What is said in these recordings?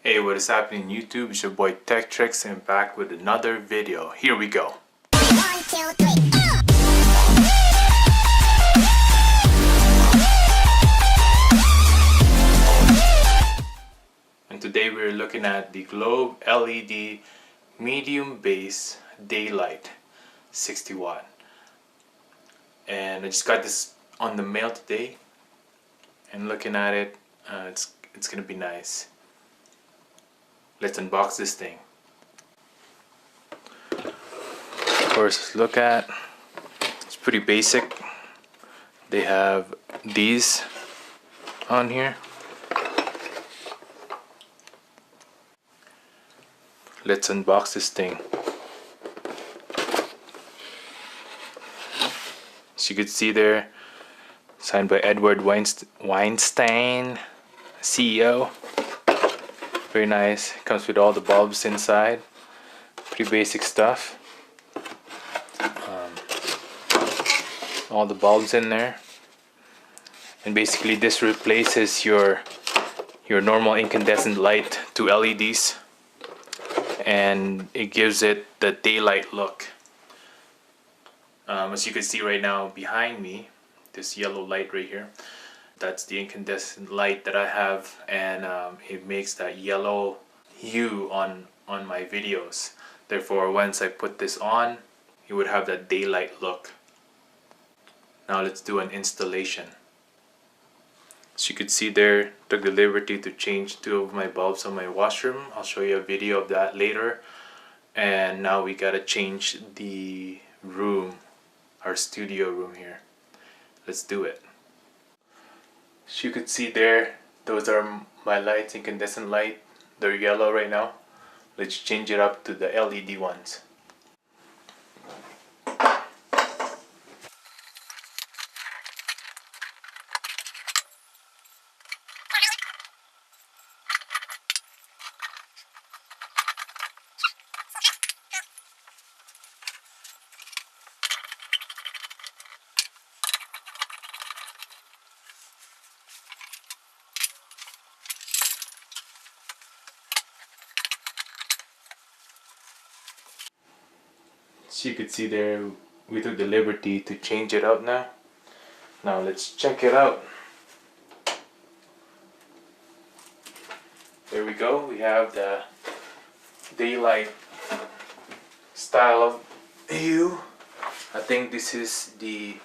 Hey, what is happening YouTube? It's your boy Tech Tricks and back with another video. Here we go. 1, 2, 3, And today we're looking at the Globe LED medium base daylight 60 watt. And I just got this on the mail today and looking at it, it's gonna be nice. Let's unbox this thing. First look at, it's pretty basic. They have these on here. Let's unbox this thing. As you can see there, signed by Edward Weinstein, CEO. Very nice. Comes with all the bulbs inside. Pretty basic stuff. All the bulbs in there. And basically this replaces your normal incandescent light to LEDs. And it gives it the daylight look. As you can see right now behind me, this yellow light right here, that's the incandescent light that I have, and it makes that yellow hue on my videos. Therefore, once I put this on, it would have that daylight look. Now let's do an installation. As you can see there, took the liberty to change 2 of my bulbs on my washroom. I'll show you a video of that later. And now we gotta change the room, our studio room here. Let's do it. As you can see there, those are my lights, incandescent light. They're yellow right now. Let's change it up to the LED ones. As you can see there, we took the liberty to change it up now. Now let's check it out. There we go. We have the daylight style of hue. I think this is the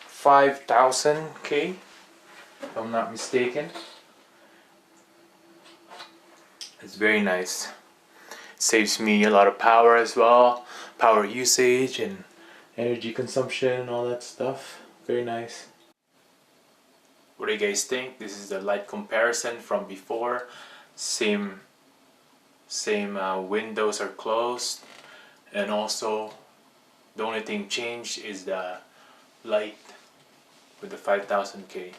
5000K, if I'm not mistaken. It's very nice. Saves me a lot of power as well, power usage and energy consumption and all that stuff. Very nice. What do you guys think? This is the light comparison from before. Same windows are closed, and also the only thing changed is the light with the 5000K.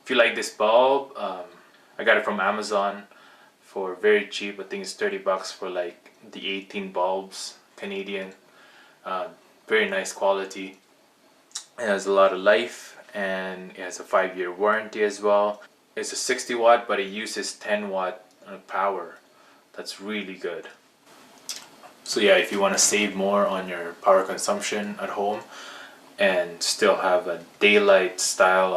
If you like this bulb, I got it from Amazon for very cheap. I think it's 30 bucks for like the 18 bulbs Canadian. Very nice quality. It has a lot of life and it has a 5-year warranty as well. It's a 60 watt, but it uses 10 watt power. That's really good. So yeah, if you want to save more on your power consumption at home and still have a daylight style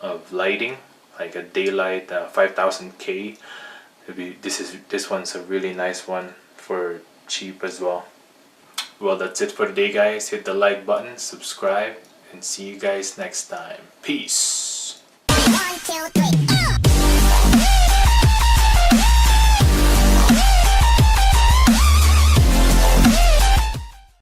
of lighting, like a daylight 5000K, this one's a really nice one for cheap as well. Well, that's it for today, guys. Hit the like button, subscribe, and see you guys next time. Peace. 1, 2, 3.